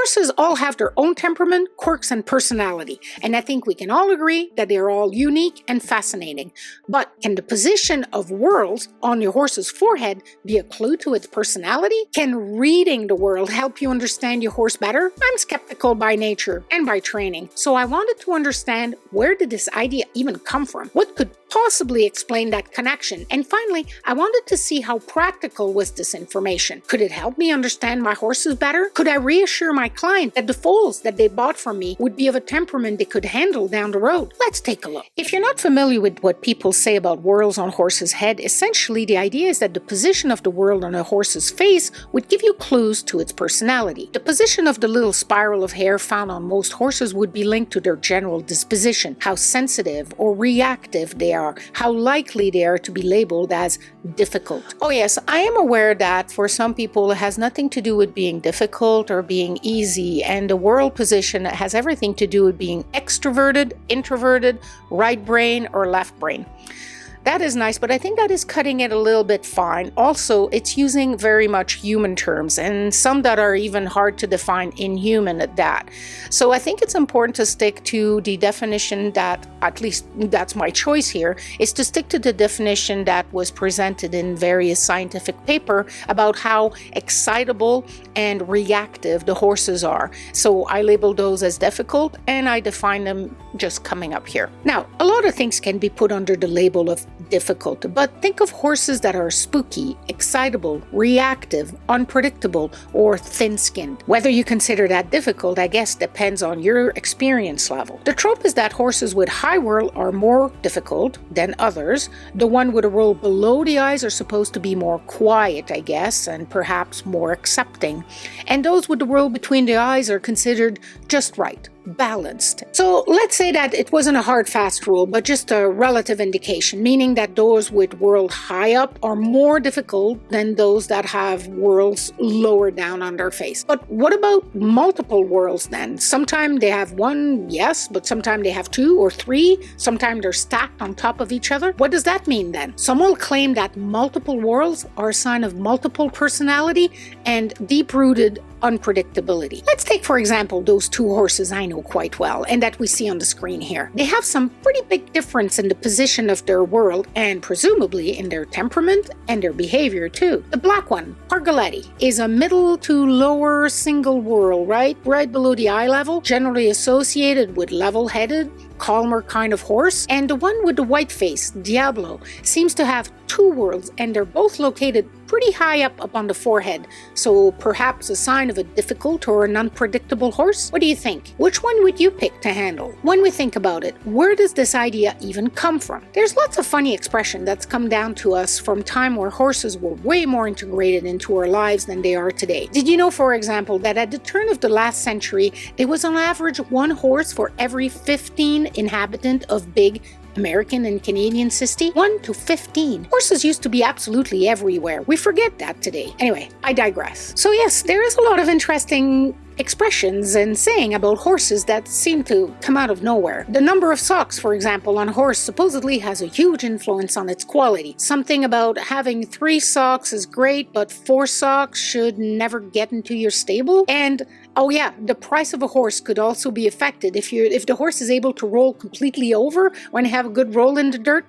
Horses all have their own temperament, quirks, and personality, and I think we can all agree that they're all unique and fascinating. But can the position of whorls on your horse's forehead be a clue to its personality? Can reading the world help you understand your horse better? I'm skeptical by nature and by training, so I wanted to understand, where did this idea even come from? What could possibly explain that connection? And finally, I wanted to see how practical was this information. Could it help me understand my horses better? Could I reassure my client that the foals that they bought from me would be of a temperament they could handle down the road? Let's take a look. If you're not familiar with what people say about whorls on horses' head, essentially the idea is that the position of the whorl on a horse's face would give you clues to its personality. The position of the little spiral of hair found on most horses would be linked to their general disposition, how sensitive or reactive they are, how likely they are to be labeled as difficult. Oh yes, I am aware that for some people it has nothing to do with being difficult or being easy, and the whorl position has everything to do with being extroverted, introverted, right brain or left brain. That is nice, but I think that is cutting it a little bit fine. Also, it's using very much human terms, and some that are even hard to define inhuman at that. So I think it's important to stick to the definition that, at least that's my choice here, is to stick to the definition that was presented in various scientific papers about how excitable and reactive the horses are. So I label those as difficult, and I define them just coming up here. Now, a lot of things can be put under the label of difficult, but think of horses that are spooky, excitable, reactive, unpredictable, or thin-skinned. Whether you consider that difficult, I guess, depends on your experience level. The trope is that horses with high whorl are more difficult than others. The one with a whorl below the eyes are supposed to be more quiet, I guess, and perhaps more accepting. And those with the whorl between the eyes are considered just right, balanced. So let's say that it wasn't a hard fast rule, but just a relative indication, meaning that those with whorl high up are more difficult than those that have whorls lower down on their face. But what about multiple whorls then? Sometimes they have one, yes, but sometimes they have two or three. Sometimes they're stacked on top of each other. What does that mean then? Some will claim that multiple whorls are a sign of multiple personality and deep-rooted unpredictability. Let's take, for example, those two horses I know quite well and that we see on the screen here. They have some pretty big difference in the position of their whorl and presumably in their temperament and their behavior too. The black one, Pargaletti, is a middle to lower single whorl, right below the eye level, generally associated with level-headed, calmer kind of horse. And the one with the white face, Diablo, seems to have two whorls, and they're both located pretty high up on the forehead, so perhaps a sign of a difficult or an unpredictable horse? What do you think? Which one would you pick to handle? When we think about it, where does this idea even come from? There's lots of funny expression that's come down to us from time where horses were way more integrated into our lives than they are today. Did you know, for example, that at the turn of the last century, there was on average one horse for every 15 inhabitant of big American and Canadian city? 1 to 15. Horses used to be absolutely everywhere. We forget that today. Anyway, I digress. So yes, there is a lot of interesting expressions and saying about horses that seem to come out of nowhere. The number of socks, for example, on a horse supposedly has a huge influence on its quality. Something about having 3 socks is great, but 4 socks should never get into your stable. And oh yeah, the price of a horse could also be affected. If the horse is able to roll completely over when they have a good roll in the dirt,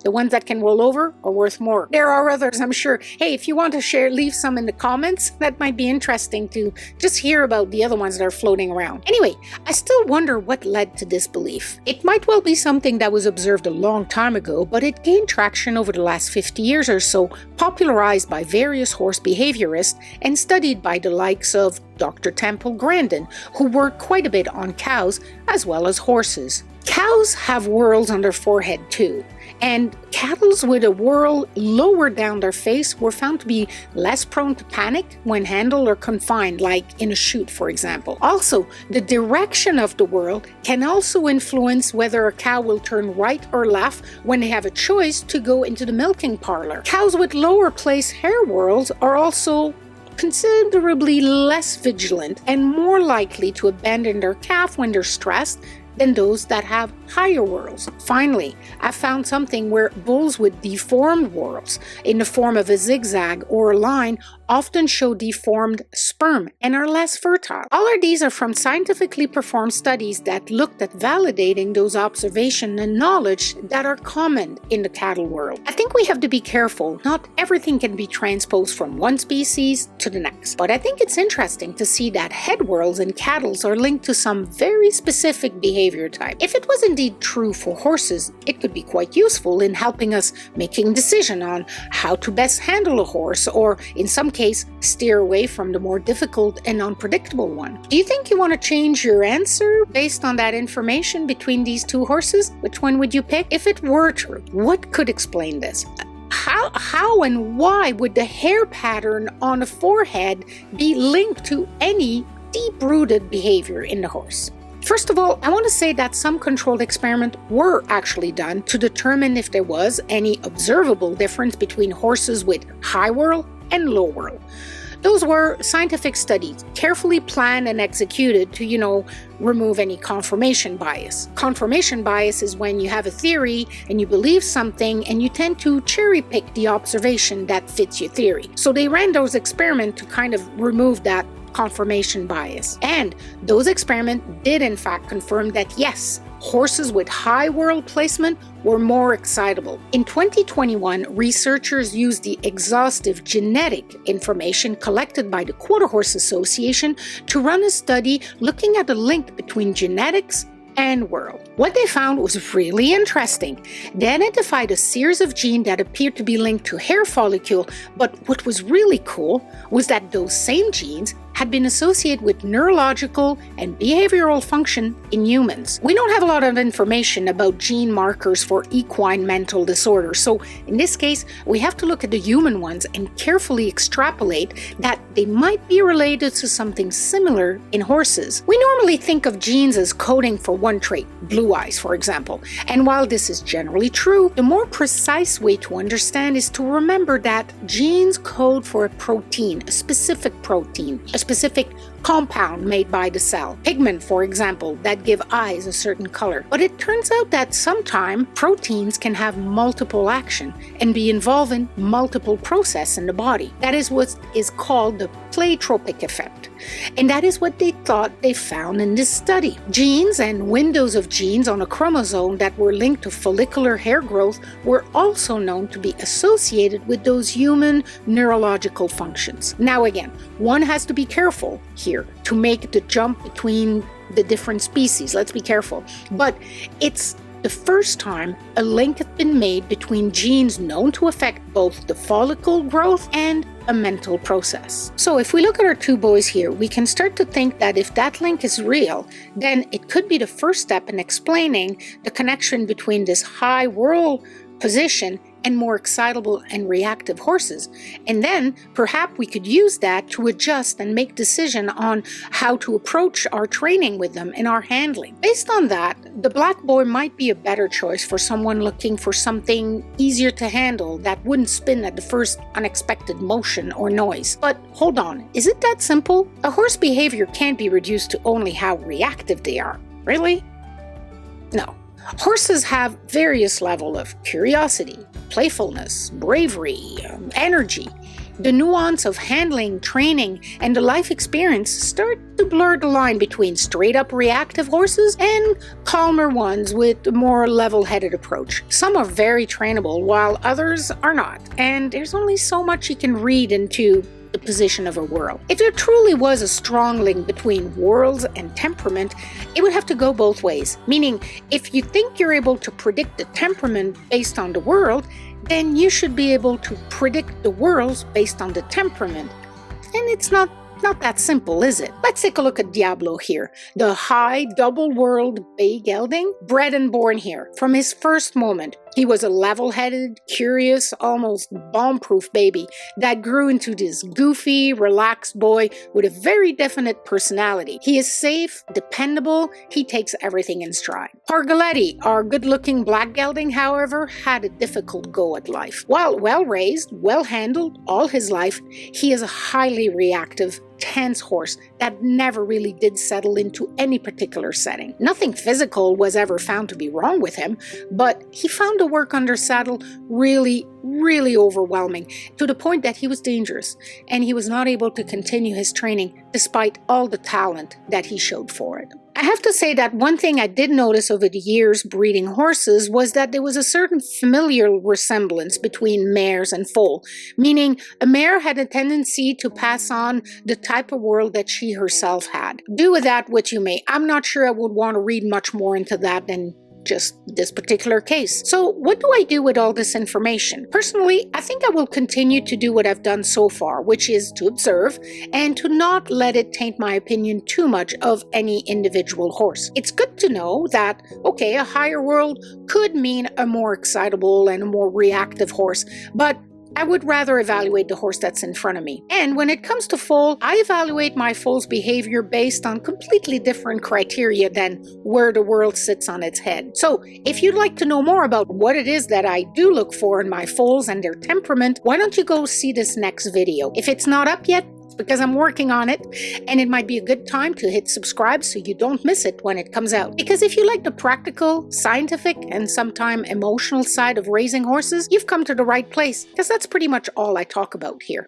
the ones that can roll over are worth more. There are others, I'm sure. Hey, if you want to share, leave some in the comments. That might be interesting to just hear about the other ones that are floating around. Anyway, I still wonder what led to this belief. It might well be something that was observed a long time ago, but it gained traction over the last 50 years or so, popularized by various horse behaviorists and studied by the likes of Dr. Temple Grandin, who worked quite a bit on cows as well as horses. Cows have whorls on their forehead too, and cattle with a whorl lower down their face were found to be less prone to panic when handled or confined, like in a chute, for example. Also, the direction of the whorl can also influence whether a cow will turn right or left when they have a choice to go into the milking parlor. Cows with lower place hair whorls are also considerably less vigilant and more likely to abandon their calf when they're stressed than those that have higher whorls. Finally, I found something where bulls with deformed whorls in the form of a zigzag or a line often show deformed sperm and are less fertile. All of these are from scientifically performed studies that looked at validating those observations and knowledge that are common in the cattle world. I think we have to be careful. Not everything can be transposed from one species to the next. But I think it's interesting to see that head whorls in cattle are linked to some very specific behavior type. If it was indeed true for horses, it could be quite useful in helping us making decision on how to best handle a horse, or in some cases steer away from the more difficult and unpredictable one. Do you think you want to change your answer based on that information between these two horses? Which one would you pick? If it were true, what could explain this? How and why would the hair pattern on the forehead be linked to any deep-rooted behavior in the horse? First of all, I want to say that some controlled experiments were actually done to determine if there was any observable difference between horses with high whorl and low whorl. Those were scientific studies, carefully planned and executed to, remove any confirmation bias. Confirmation bias is when you have a theory and you believe something and you tend to cherry pick the observation that fits your theory. So they ran those experiments to kind of remove that confirmation bias. And those experiments did in fact confirm that yes, horses with high whorl placement were more excitable. In 2021, researchers used the exhaustive genetic information collected by the Quarter Horse Association to run a study looking at the link between genetics and whorl. What they found was really interesting. They identified a series of genes that appeared to be linked to hair follicle, but what was really cool was that those same genes had been associated with neurological and behavioral function in humans. We don't have a lot of information about gene markers for equine mental disorders, so in this case, we have to look at the human ones and carefully extrapolate that they might be related to something similar in horses. We normally think of genes as coding for one trait, blue eyes, for example, and while this is generally true, the more precise way to understand is to remember that genes code for a protein, a specific compound made by the cell. Pigment, for example, that give eyes a certain color. But it turns out that sometimes proteins can have multiple action and be involved in multiple processes in the body. That is what is called the pleiotropic effect. And that is what they thought they found in this study. Genes and windows of genes on a chromosome that were linked to follicular hair growth were also known to be associated with those human neurological functions. Now again, one has to be careful here to make the jump between the different species. Let's be careful. But it's the first time a link has been made between genes known to affect both the follicle growth and a mental process. So if we look at our two boys here, we can start to think that if that link is real, then it could be the first step in explaining the connection between this high whorl position and more excitable and reactive horses. And then perhaps we could use that to adjust and make decision on how to approach our training with them and our handling. Based on that, the black boy might be a better choice for someone looking for something easier to handle that wouldn't spin at the first unexpected motion or noise. But hold on, is it that simple? A horse behavior can't be reduced to only how reactive they are. Really? No. Horses have various levels of curiosity, playfulness, bravery, energy. The nuance of handling, training, and the life experience start to blur the line between straight-up reactive horses and calmer ones with a more level-headed approach. Some are very trainable, while others are not, and there's only so much you can read into the position of a whorl. If there truly was a strong link between whorls and temperament, it would have to go both ways. Meaning, if you think you're able to predict the temperament based on the whorl, then you should be able to predict the whorls based on the temperament. And it's not that simple, is it? Let's take a look at Diablo here, the high double-whorled bay gelding, bred and born here. From his first moment, he was a level-headed, curious, almost bomb-proof baby that grew into this goofy, relaxed boy with a very definite personality. He is safe, dependable, he takes everything in stride. Pargaletti, our good-looking black gelding, however, had a difficult go at life. While well-raised, well-handled all his life, he is a highly reactive intense horse that never really did settle into any particular setting. Nothing physical was ever found to be wrong with him, but he found the work under saddle really overwhelming, to the point that he was dangerous and he was not able to continue his training despite all the talent that he showed for it. I have to say that one thing I did notice over the years breeding horses was that there was a certain familial resemblance between mares and foal, meaning a mare had a tendency to pass on the type of world that she herself had. Do with that what you may. I'm not sure I would want to read much more into that than just this particular case. So what do I do with all this information? Personally, I think I will continue to do what I've done so far, which is to observe and to not let it taint my opinion too much of any individual horse. It's good to know that, okay, a higher world could mean a more excitable and a more reactive horse, but I would rather evaluate the horse that's in front of me. And when it comes to foal, I evaluate my foal's behavior based on completely different criteria than where the world sits on its head. So if you'd like to know more about what it is that I do look for in my foals and their temperament, why don't you go see this next video? If it's not up yet, because I'm working on it, and it might be a good time to hit subscribe so you don't miss it when it comes out. Because if you like the practical, scientific, and sometimes emotional side of raising horses, you've come to the right place, because that's pretty much all I talk about here.